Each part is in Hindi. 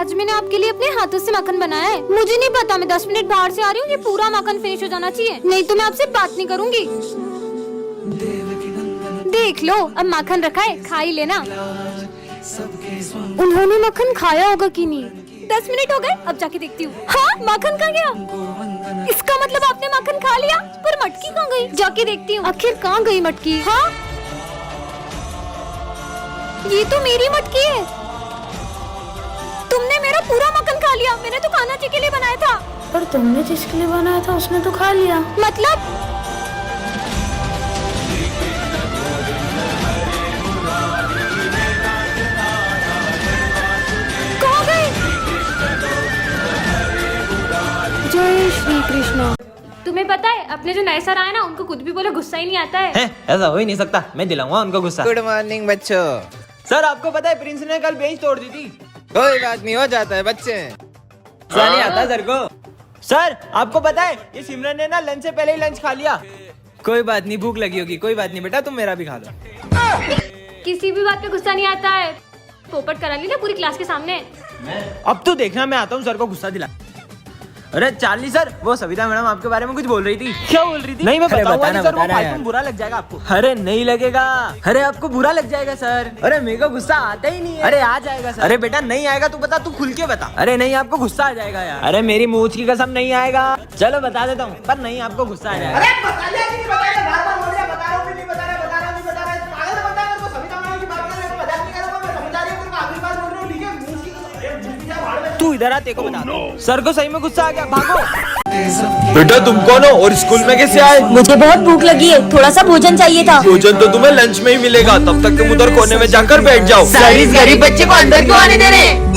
आज मैंने आपके लिए अपने हाथों से माखन बनाया है। मुझे नहीं पता, मैं 10 मिनट बाहर से आ रही हूँ, ये पूरा माखन फिनिश हो जाना चाहिए, नहीं तो मैं आपसे बात नहीं करूँगी। देख लो, अब माखन रखा है, खा ही लेना। उन्होंने माखन खाया होगा कि नहीं? 10 मिनट हो गए, अब जाके देखती हूँ। हाँ, माखन कहाँ गया? इसका मतलब आपने माखन खा लिया, पर मटकी कहाँ गई? जाके देखती हूँ, आखिर कहाँ गई मटकी? हाँ, ये तो मेरी मटकी है। तुमने मेरा पूरा माखन खा लिया। मैंने तो कान्हा जी के लिए बनाया था। पर तुमने जिसके लिए बनाया था उसने तो खा लिया। मतलब? कहाँ गए? जय श्री कृष्ण। तुम्हें पता है, अपने जो नए सर आए ना, उनको कुछ भी बोले गुस्सा ही नहीं आता है। ऐसा हो ही नहीं सकता, मैं दिलाऊंगा उनको गुस्सा। गुड मॉर्निंग बच्चों। सर आपको पता है प्रिंस ने कल बेंच तोड़ दी थी। कोई बात नहीं, हो जाता है बच्चे। गुस्सा नहीं आता सर को। सर आपको पता है ये सिमरन ने ना लंच से पहले ही लंच खा लिया। कोई बात नहीं, भूख लगी होगी, कोई बात नहीं बेटा, तुम मेरा भी खा लो। किसी भी बात पे गुस्सा नहीं आता है। पोपट करा ली ना पूरी क्लास के सामने। अब तो देखना, मैं आता हूँ सर को गुस्सा दिला। अरे चार्ली सर, वो सविता मैडम आपके बारे में कुछ बोल रही थी। क्या बोल रही थी? नहीं मैं बताऊंगा नहीं सर, वो फालतू बुरा लग जाएगा आपको। अरे नहीं लगेगा, अरे आपको बुरा लग जाएगा सर। अरे मेरे को गुस्सा आता ही नहीं है। अरे आ जाएगा सर। अरे बेटा नहीं आएगा, तू बता, तू खुल के बता। अरे नहीं, आपको गुस्सा आ जाएगा यार। अरे मेरी मूछ की कसम नहीं आएगा। चलो बता देता हूँ, पर नहीं आपको गुस्सा आ जाएगा। तू इधर आ, तेरे को बता दो। सर को सही में गुस्सा आ गया, भागो। बेटा तुम कौन हो और स्कूल में कैसे आए? मुझे बहुत भूख लगी है, थोड़ा सा भोजन चाहिए था। भोजन तो तुम्हें लंच में ही मिलेगा, तब तक तुम उधर कोने में जाकर बैठ जाओ। सर, इस गरीब बच्चे को अंदर क्यों आने दे रहे हैं?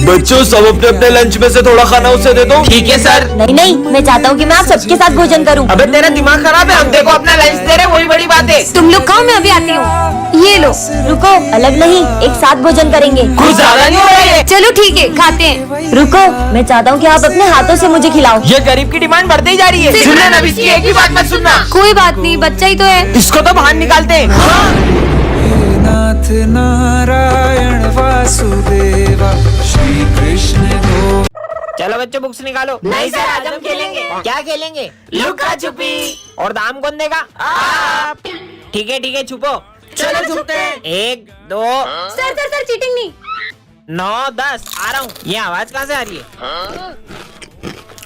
बच्चों सब अपने अपने लंच में से थोड़ा खाना उसे दे दो। ठीक है सर। नहीं नहीं, मैं चाहता हूँ कि मैं आप सबके साथ भोजन करूँ। अबे तेरा दिमाग खराब है, हम देखो अपना लंच दे रहे, वही बड़ी बात है। तुम लोग खाओ, मैं अभी आती हूँ। ये लो। रुको, अलग नहीं, एक साथ भोजन करेंगे। कुछ ज्यादा नहीं हो रहा है। चलो ठीक है, खाते हैं। रुको, मैं चाहता हूँ कि आप अपने हाथों से मुझे खिलाओ। ये गरीब की डिमांड बढ़ती ही जा रही है। सुनना ना, इसकी एक ही बात मत सुनना। कोई बात नहीं, बच्चा ही तो है। इसको तो बाहर निकालते हैं। नाथ नारायण वासुदेवा श्री कृष्ण गो। चलो बच्चों बुक्स निकालो। नहीं सर, आज हम खेलेंगे। क्या खेलेंगे? लुका छुपी। और दाम कौन देगा? आप। ठीक है छुपो। चलो छुपते हैं। 1 2। सर चीटिंग नहीं। 9 10 आ रहा हूँ। ये आवाज कहाँ से आ रही है?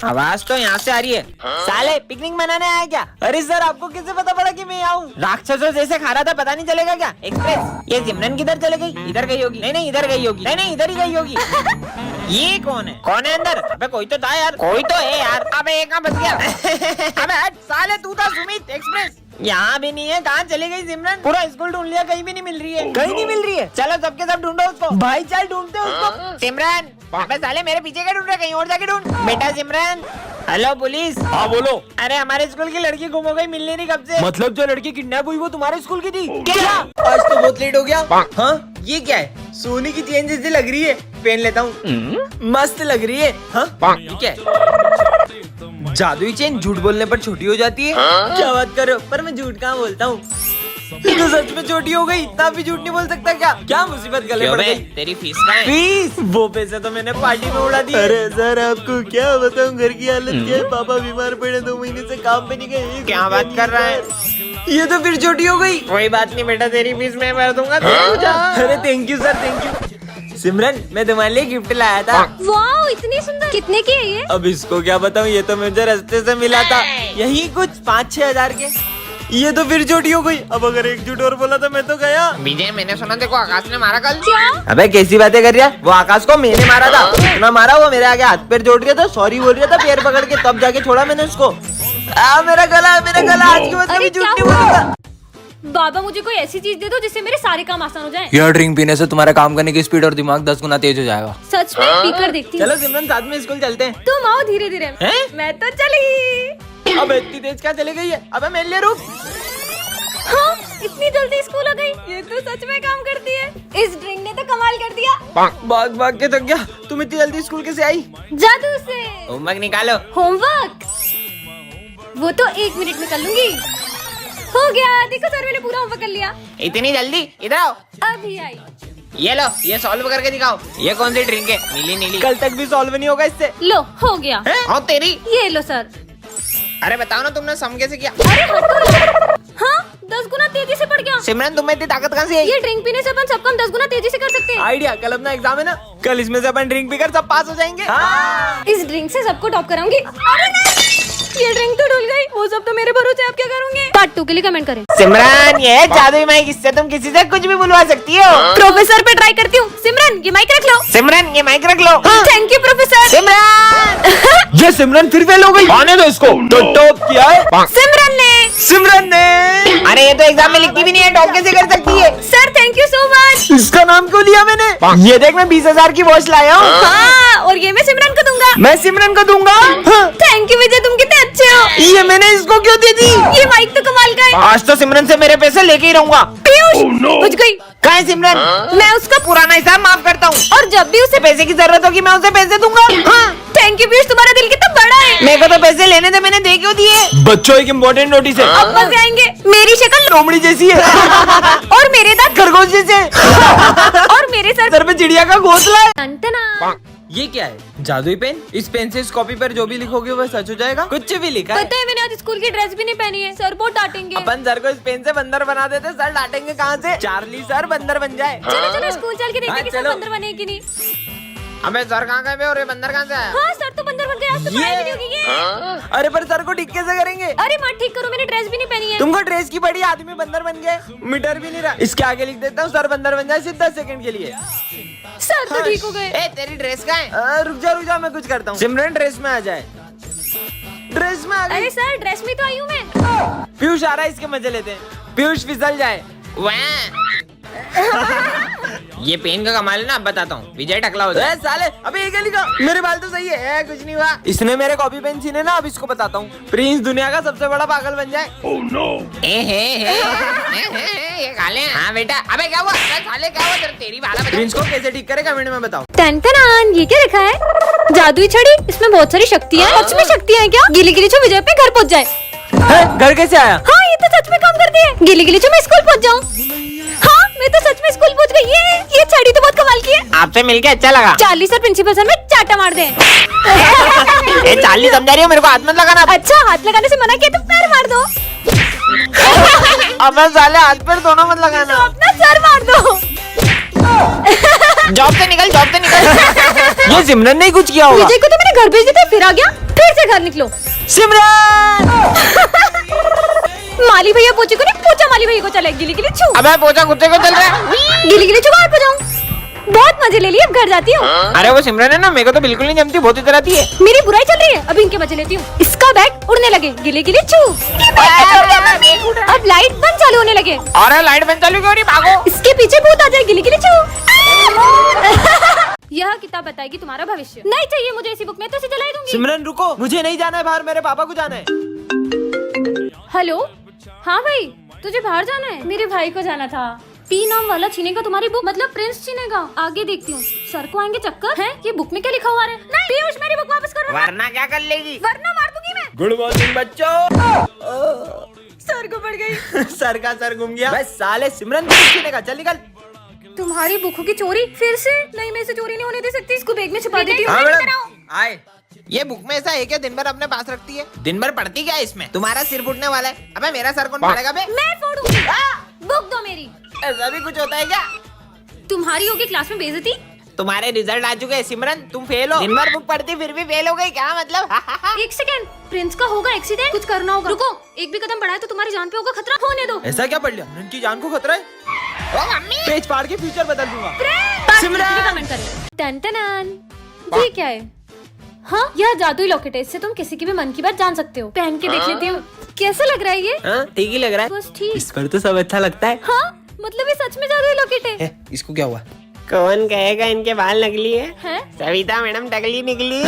आवाज तो यहाँ से आ रही है। साले पिकनिक मनाने आया क्या? अरे सर आपको कैसे पता पड़ा कि मैं आऊँ? राक्षसों जैसे खा रहा था, पता नहीं चलेगा क्या? एक्सप्रेस। ये सिमरन किधर चले गई? इधर गई होगी। नहीं इधर गई होगी। नहीं इधर ही गई होगी। ये कौन है अंदर? अबे कोई तो था यार, कोई तो है यार। अबे एक कहाँ बच गया? अबे हट साले, तू था सुमित एक्सप्रेस। यहाँ भी नहीं है, कहाँ चली गई सिमरन? पूरा स्कूल ढूंढ लिया, कहीं भी नहीं मिल रही है। कहीं नहीं मिल रही है? चलो सबके सब ढूंढो उसको। भाई चल ढूंढते उसको। सिमरन, अबे साले मेरे पीछे क्या ढूंढ रहे? कहीं और जाके ढूंढ। बेटा सिमरन। Hello police. हाँ बोलो। अरे हमारे स्कूल की लड़की गुम हो गई, मिल नहीं रही कब से। मतलब जो लड़की किडनैप हुई वो तुम्हारे स्कूल की थी? क्या? आज तो बहुत लेट हो गया। हाँ ये क्या है? सोने की चेन जैसी लग रही है, पहन लेता हूँ। मस्त लग रही है। हाँ ये क्या है? जादुई चेन झूठ बोलने पर छोटी हो जाती है। क्या बात कर रहे हो? पर मैं झूठ कहाँ बोलता हूँ। तो सच में छोटी हो गई, इतना भी झूठ नहीं बोल सकता क्या? क्या मुसीबत गले पड़ गई? तेरी फीस का है? फीस? वो पैसे तो मैंने पार्टी में उड़ा दिए। अरे सर आपको क्या बताऊं, घर की हालत क्या है। पापा बीमार पड़े, 2 महीने से काम पे नहीं गए। क्या बात कर रहा है? ये तो फिर छोटी हो गई। कोई बात नहीं बेटा, तेरी फीस मैं भर दूंगा। अरे thank you sir, thank you. Simran मैं तुम्हारे लिए गिफ्ट लाया था। वाओ, इतनी सुंदर। कितने की है ये? अब इसको क्या बताऊं, ये तो मुझे रास्ते से मिला था। यही कुछ 5-6 हजार के। ये तो फिर छोटी हो गई। अब अगर एक झूठ और बोला तो मैं तो गया। विजय, मैंने सुना देखो आकाश ने मारा कल। क्या? अबे कैसी बातें कर रही है? वो आकाश को मैंने मारा था। इतना मारा, वो मेरे आगे हाथ पैर जोड़ रहा था, सॉरी बोल रहा था पैर पकड़ के, तब जाके छोड़ा मैंने उसको। मेरा गला आज के बाद अरे कभी झूठ क्या नहीं हुआ? बोलूंगा। बाबा मुझे कोई ऐसी चीज दे दो जिससे मेरे सारे काम आसान हो जाएं। यह ड्रिंक पीने से तुम्हारा काम करने की स्पीड और दिमाग 10 गुना तेज हो जाएगा। सच में पीकर देखती हूँ। चलो सिमरन साथ में स्कूल चलते हैं। तुम आओ धीरे धीरे। हैं? मैं तो चली। अब इतनी तेज क्या चली गई है? अबे मेरे लिए रुक। हाँ, इतनी जल्दी स्कूल हो गई। ये तो सच में काम करती है। इस ड्रिंक ने तो कमाल कर दिया। भाग के थक गया। तुम इतनी जल्दी स्कूल कैसे आई? जादू से। होमवर्क निकालो। होमवर्क वो तो 1 मिनट में कर लूंगी। हो गया, देखो सर मैंने पूरा होमवर्क कर लिया। इतनी जल्दी? इधर आओ। अभी आई। ये लो, ये सॉल्व करके दिखाओ। ये कौन सी ड्रिंक है? नीली नीली। कल तक भी सॉल्व नहीं होगा इससे। लो हो गया। और तेरी। ये लो सर। अरे बताओ ना, तुमने सम कैसे किया? अरे हाँ 10 गुना तेजी से बढ़ गया। सिमरन, तुम्हें इतनी ताकत कहाँ से आई? ये ड्रिंक पीने से अपन सब काम 10 गुना तेजी से कर सकते हैं। आइडिया, कल अपना एग्जाम है ना, कल इसमें से अपन ड्रिंक पीकर सब पास हो जाएंगे। इस ड्रिंक से सबको टॉप कराऊंगी। अरे नहीं, ये ड्रिंक तो डुल गई। वो सब तो मेरे भरोसे, आप क्या करोगे? पार्ट 2 के लिए कमेंट करें। सिमरन, ये जादुई माइक, इससे तुम किसी से कुछ भी बुलवा सकती हो। प्रोफेसर पे ट्राई करती हूँ। सिमरन ये माइक रख लो। सिमरन, ये माइक रख लो। Thank you professor. सिमरन, ये सिमरन फिर फेल हो गई। आने दो इसको। तो टॉप किया है सिमरन ने। सिमरन ने। अरे ये तो एग्जाम में लिखती भी नहीं है, टॉप कैसे कर सकती है? Sir thank you so much. इसका नाम क्यों लिया मैंने? ये देख, मैं 20,000 की वॉच लाया हूँ। हाँ और ये मैं सिमरन को दूंगा। मैं सिमरन को दूंगा। थैंक यू विजय, तुम कितने अच्छे हो। ये मैंने इसको क्यों दे दी? ये माइक तो कमाल का है। आज तो सिमरन से मेरे पैसे लेके ही रहूंगा। पीयूष बुझ गई। कहाँ है सिमरन? मैं उसका पुराना हिसाब माफ करता हूँ, और जब भी उसे पैसे की जरूरत होगी मैं उसे पैसे दूंगा। हाँ, थैंक यू पीयूष, तुम्हारा दिल कितना बड़ा है। मेरे को तो पैसे लेने थे, मैंने दे क्यों दिए? बच्चों, एक इम्पोर्टेंट नोटिस है। अब मजे आएंगे। मेरी शक्ल लोमड़ी जैसी है और मेरे दांत खरगोश जैसे। और मेरे सर सर पे चिड़िया का घोंसला है। टनटना। ये क्या है? जादुई पेन? इस पेन से इस कॉपी पर जो भी लिखोगे वह सच हो जाएगा? कुछ भी लिखा है। पता है मैंने आज स्कूल की ड्रेस भी नहीं पहनी है। सर बहुत डांटेंगे। अपन सर को इस पेन से बंदर बना देते, सर डांटेंगे कहाँ से? चार्ली सर बंदर बन जाए। चलो चलो स्कूल चल के देखते हाँ, हैं कि सर चलो। बंदर बने कि नहीं। अबे सर कहाँ गए बे और ये बंदर कहाँ से आया? हाँ सर तो बंदर बन गए। आज तो पढ़ाई भी नहीं होगी ये। अरे पर सर को ठीक कैसे करेंगे? अरे माँ ठीक करो, मैंने ड्रेस भी नहीं पहनी है। तुमको ड्रेस की बड़ी, आदमी बंदर बन गए। मीटर भी नहीं रहा। इसके आगे लिख देता हूँ, सर बंदर बन जाए सिर्फ 10 सेकंड के लिए। सर तो ठीक हो गए। ए, तेरी ड्रेस कहाँ है? रुक जा, मैं कुछ करता हूँ। सिमरन ड्रेस में आ जाए। ड्रेस में आ गई। अरे सर ड्रेस में तो आई हूँ मैं। पीयूष आ रहा है, इसके मजे लेते हैं। पीयूष फिसल जाए। ये पेन का कमाल है ना, अब बताता हूँ। विजय टकला हो जाए। साले, अबे ये क्या लिखा? मेरे बाल तो सही है, कुछ नहीं हुआ। इसने मेरे कॉपी पेन छीने ना, अब इसको बताता हूँ। प्रिंस दुनिया का सबसे बड़ा पागल बन जाए। ये काले हैं। हाँ बेटा। अबे क्या हुआ? अबे साले क्या हुआ? तेरी बाला बजा। प्रिंस को कैसे ठीक करे, कमेंट में बताओ। टनटनान, ये क्या लिखा है? जादुई छड़ी, इसमें बहुत सारी शक्तियाँ हैं। सच में शक्तियाँ हैं क्या? गिली गिली छो विजय अपने घर पहुँच जाए। घर कैसे आया? हाँ ये तो सच में काम करती है। गिली गिली छो मैं स्कूल पहुँच जाऊँ। हाँ मैं तो सच में स्कूल पहुँच गई। ये छड़ी तो बहुत कमाल की है। आपसे मिलके अच्छा लगा। चार्ली सर प्रिंसिपल सर में चाटा मार दे। ए, चार्ली समझा रही हो? मेरे को हाथ मत लगाना। अच्छा हाथ लगाने से मना किया तो पैर मार दो। अब साले हाथ पैर दोनों मत लगाना। अपना सर मार दो। जॉब से निकल, जॉब से निकल। ये सिमरन ने ही कुछ किया होगा। विजय को तो मैंने घर भेज दिया था, फिर आ गया। फिर से घर निकलो। सिमरन! माली भैया पोचे को नहीं, पोचा माली भैया को चले। गिली गिली छू। अबे पोचा कुत्ते को चल रहा है। गिली गिली छू बाहर को जाऊँ। बहुत मजे ले लिए, अब घर जाती हूँ। अरे वो सिमरन है ना, मेरे को तो बिल्कुल नहीं जमती, बहुत इधर आती है। मेरी बुराई चल रही है, अभी इनके मजे लेती हूँ। इसका बैग उड़ने लगे। गिली गिली छू। अब लाइट बंद चालू होने लगे। अरे लाइट बंद चालू क्यों नहीं? भागो। इसके पीछे भूत आ जाए। गिली गिली छू। यह किताब बताएगी तुम्हारा भविष्य। नहीं चाहिए मुझे इसी बुक में, तो इसे जला दूंगी। सिमरन रुको, मुझे नहीं जाना है बाहर, मेरे पापा को जाना है। हेलो, हाँ भाई तुझे बाहर जाना है? मेरे भाई को जाना था। पी नाम वाला छीनेगा तुम्हारी बुक, मतलब प्रिंस छीनेगा। आगे देखती हूँ। सर को आएंगे चक्कर। है ये बुक में क्या लिखा हुआ है? नहीं पीयूष, मेरी बुक वापस करो। वरना क्या कर लेगी? वरना मार दूंगी मैं। गुड मॉर्निंग बच्चों। सर को पड़ गई। सर का सर घूम गया। बस साले, सिमरन छीने का, चल निकल। तुम्हारी बुकों की चोरी फिर से? नहीं मैं इसे चोरी नहीं होने दे सकती। इसको बैग में छुपा देती हूँ। हाँ मैडम, आए। ये बुक में ऐसा है क्या दिन भर अपने पास रखती है? दिन भर पढ़ती क्या है इसमें? तुम्हारा सिर फूटने वाला है। अबे मेरा सर कौन पड़ेगा बे? मैं फोड़ूंगी। बुक दो मेरी। ऐसा भी कुछ होता है क्या? तुम्हारी होगी क्लास में बेइज्जती। तुम्हारे रिजल्ट आ चुके हैं सिमरन, तुम फेल हो। दिन भर बुक पढ़ती फिर भी फेल हो गई, क्या मतलब? एक सेकंड, प्रिंस का होगा एक्सीडेंट, कुछ करना होगा। रुको, एक भी कदम बढ़ाए तो तुम्हारी जान पे होगा खतरा। होने दो। ऐसा क्या पढ़ लिया? उनकी जान को खतरा है। ओ मम्मी, पेज फाड़ के फ्यूचर बदल दूंगा। सिमरन कमेंट करें। टन-टन-टन। ये क्या है? हाँ यह जादुई लॉकेट है, इससे तुम किसी की भी मन की बात जान सकते हो। पहन के देख लेती हूँ। कैसा लग रहा है ये? हाँ ठीक ही लग रहा है। बस ठीक। इस पर तो सब अच्छा लगता है। हाँ मतलब ये सच में जादुई लॉकेट है। इसको क्या हुआ? कौन कहेगा इनके बाल नकली है? हैं? सविता मैडम टकली निकली।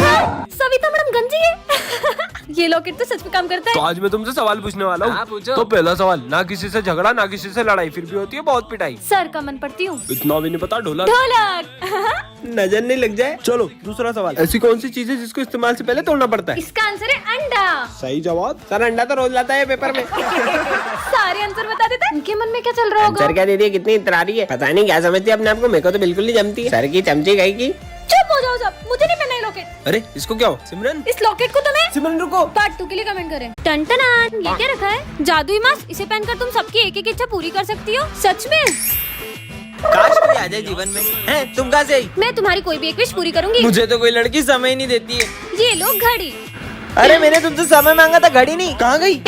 सविता मैडम गंजी है। ये लॉकेट तो सच में काम करता तो है। आज मैं तुमसे सवाल पूछने वाला हाँ, हूँ। पूछो। तो पहला सवाल, ना किसी से झगड़ा ना किसी से लड़ाई, फिर भी होती है बहुत पिटाई। सर का मन पड़ती हूँ। इतना भी नहीं पता ढोलक। ढोलक। नजर नहीं लग जाए। चलो दूसरा सवाल, ऐसी कौन सी चीज है जिसको इस्तेमाल से पहले तोड़ना पड़ता है? इसका आंसर है अंडा। सही जवाब। सर अंडा तो रोज लाता है पेपर में। सारे आंसर बता देते हैं। उनके मन में क्या चल रहा होगा? सर क्या दीदी कितनी इतरा रही है, पता नहीं क्या समझती है अपने आप को। मेरे को तो बिल्कुल नहीं जमती है। सर की चमची गई की। चुप हो जाओ सब, मुझे नहीं पहनना है लॉकेट। अरे इसको क्या हो सिमरन? इस लॉकेट को तुम्हें सिमरन रुको। पार्ट 2 के लिए कमेंट करें। टन ये क्या रखा है? जादुई मास्क। इसे पहनकर तुम सबकी एक एक इच्छा पूरी कर सकती हो। सच में? काश कोई आ जाए जीवन में। हैं तुम कहाँ से आई? मैं तुम्हारी कोई भी एक विश पूरी करूंगी। मुझे तो कोई लड़की समय ही नहीं देती है। ये लो घड़ी। अरे मैंने तुमसे समय मांगा था, घड़ी नहीं। कहाँ गई?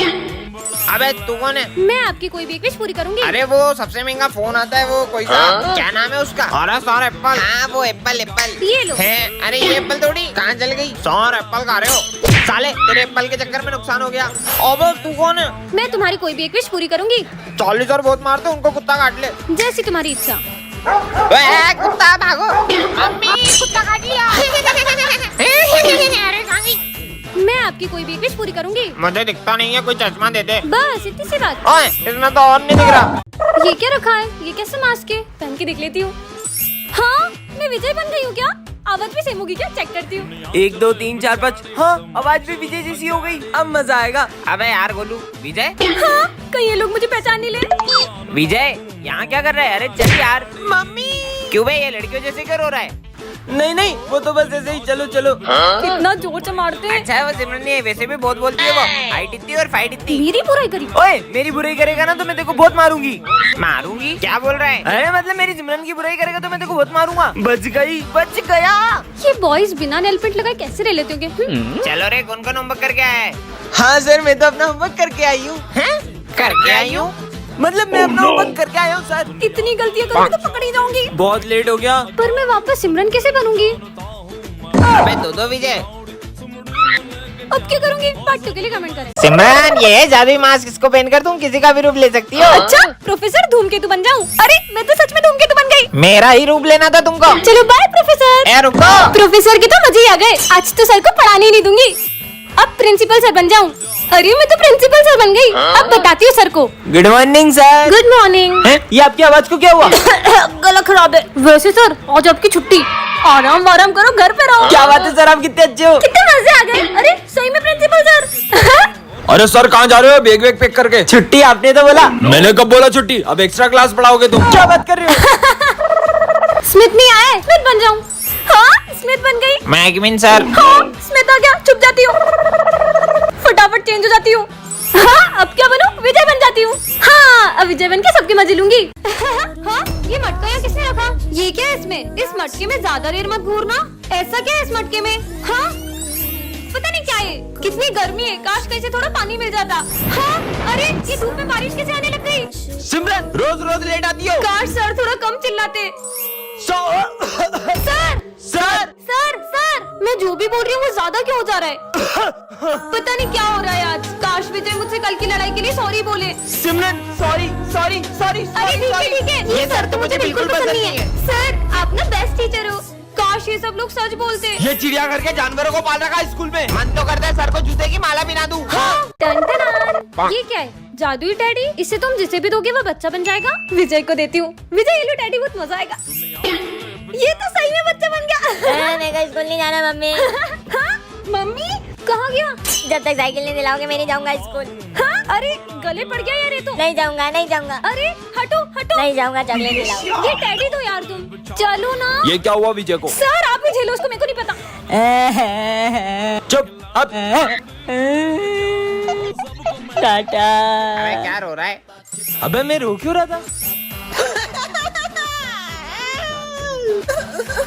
अबे तू कौन है? मैं आपकी कोई भी एक विश पूरी करूंगी। अरे वो सबसे महंगा फोन आता है, वो कोई सा क्या नाम है उसका? अरे सौर एप्पल। हाँ वो एप्पल एप्पल। ये लो। है? अरे ये एप्पल थोड़ी, कहाँ चल गई? सौर एप्पल खा रहे हो साले, तेरे एप्पल के चक्कर में नुकसान हो गया। अबे तू कौन है? मैं तुम्हारी कोई भी एक विश पूरी करूंगी। 40 और बहुत मारते उनको, कुत्ता काट ले। जैसी तुम्हारी इच्छा। ओए, कुत्ता भागो। मम्मी कुत्ता काट लिया। अरे कहाँ गई? मैं आपकी कोई भी एक विश पूरी करूंगी। मुझे दिखता नहीं है, कोई चश्मा दे दे। बस इतनी सी बात। ओए इसमें तो और नहीं दिख रहा। ये क्या रखा है? ये कैसे मास्क है? पहन के देख लेती हूँ। हाँ मैं विजय बन गई हूँ क्या? आवाज भी सेम होगी क्या? चेक करती हूँ। 1 2 3 4 5। हाँ आवाज भी विजय जैसी हो गई। अब मजा आएगा। अबे यार गोलू, विजय हाँ कहीं ये लोग मुझे पहचान नहीं ले। विजय यहाँ क्या कर रहा है? अरे चल यार। मम्मी क्यों भाई, ये लड़कियों जैसे क्यों रो रहा है? नहीं नहीं वो तो बस ऐसे ही। चलो चलो। कितना जोर से मारते हैं। अच्छा है वो सिमरन नहीं है, वैसे भी बहुत बोलती है वो। हाइट इतनी और फाइट इतनी। मेरी बुराई करी। ओए मेरी बुराई करेगा ना तो मैं तेरे को बहुत मारूंगी। मारूंगी? क्या बोल रहा है? अरे मतलब मेरी सिमरन की बुराई करेगा तो मैं तेरे को बहुत मारूंगा। बच गई, बच गया। ये बॉयज बिना नेल पेंट लगाए कैसे रह लेते होंगे? चलो रे, कौन कौन होमवर्क करके आया है? हाँ सर मैं तो अपना होमवर्क करके आई हूँ। करके आई हूँ? मतलब मैं अपना होमवर्क करके आया हूँ सर। इतनी गलतियाँ करूँगी तो पकड़ी जाऊंगी। बहुत लेट हो गया। पर मैं वापस सिमरन कैसे बनूंगी? अबे दो विजय। अब क्या करूंगी? पार्ट 2 के लिए कमेंट करें। सिमरन ये है जादुई मास्क, इसको पहनकर तुम किसी का भी रूप ले सकती हो। अच्छा प्रोफेसर धूमकेतु बन जाऊं? अरे मैं तो सच में धूमकेतु बन गई। मेरा ही रूप लेना था तुमको। चलो बाय प्रोफेसर। ए रुको। प्रोफेसर के तो मजे ही आ गए। आज तो सर को पढ़ाने ही नहीं दूंगी। अब प्रिंसिपल सर बन जाऊं? अरे मैं तो प्रिंसिपल सर बन गई। अब बताती हूँ सर को। Good morning sir. Good morning. ये आपकी आवाज को क्या हुआ? गला खराब है। वैसे सर आज आपकी छुट्टी। आराम आराम करो, घर पे रहो। क्या बात है सर, आप कितने अच्छे हो। कितने मजे आ गए। अरे सही में प्रिंसिपल सर। अरे सर कहाँ जा रहे हो? बैग वैग पैक करके। छुट्टी आपने तो बोला। मैंने कब बोला छुट्टी? अब एक्स्ट्रा क्लास पढ़ाओगे तुम। क्या बात कर रहे हो? स्मिथ नहीं आए, स्मिथ बन जाऊं? हाँ स्मिथ बन गई। मैगमिन सर। हाँ स्मिथ आ गया, चुप जाती हूँ, फटाफट चेंज हो जाती हूँ। हाँ अब क्या बनूं? विजय बन जाती हूँ। हाँ अब विजय बन के सबके मजे लूंगी। हाँ ये मटका यहाँ किसने रखा? ये क्या है इसमें? इस मटके में ज्यादा देर मत घूरना। ऐसा क्या है इस मटके में? हाँ पता नहीं क्या है। कितनी गर्मी है, काश कहीं से थोड़ा पानी मिल जाता। हाँ अरे ये धूप में बारिश कैसे आने लग गई? सिमरन रोज रोज लेट आती हो। काश सर थोड़ा कम चिल्लाते। सर सर सर मैं जो भी बोल रही हूँ वो ज्यादा क्यों हो जा रहा है? पता नहीं क्या हो रहा है आज। काश विजय मुझसे कल की लड़ाई के लिए सॉरी बोले। सिमरन सॉरी सॉरी सॉरी। अरे ठीक है ये सर तो मुझे बिल्कुल पसंद नहीं है। सर आप ना बेस्ट टीचर हो। काश ये सब लोग सच बोलते। ये चिड़ियाघर के जानवरों को पाल रखा है स्कूल में। मन तो करता है सर को जूते की माला पहना दूं। टन ये क्या है? जादुई टैडी। इसे तुम जिसे भी दोगे वो बच्चा बन जाएगा। विजय को देती हूँ। विजय ये लो टैडी, बहुत मजा आएगा। ये तो सही में बच्चा बन गया। मेरे को स्कूल नहीं जाना मम्मी। हाँ? मम्मी कहाँ गया? जब तक साइकिल नहीं दिलाओगे मैं नहीं जाऊंगा स्कूल। हाँ? अरे गले पड़ गया यार ये तो। नहीं जाऊंगा नहीं जाऊंगा। अरे हटो हटो। नहीं जाऊंगा, चॉकलेट दिलाओ। ये टैडी दो यार तुम। चलो ना। ये क्या हुआ विजय को? सर आप ही झेलो उसको, मेरे को नहीं पता। चुप। अब टाटा। अबे क्या रो रहा है? अबे मैं रो क्यों रहा था?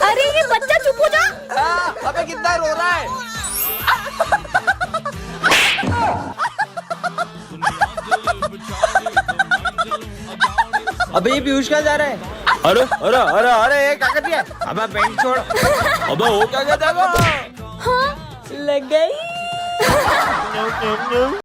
अरे ये बच्चा चुप हो जा। अबे कितना रो रहा है? अबे ये पीयूष कहाँ जा रहा है? अरे अरे अरे अरे क्या कर दिया? अब बेंच छोड़। अबे हो क्या गया? हाँ लग गई।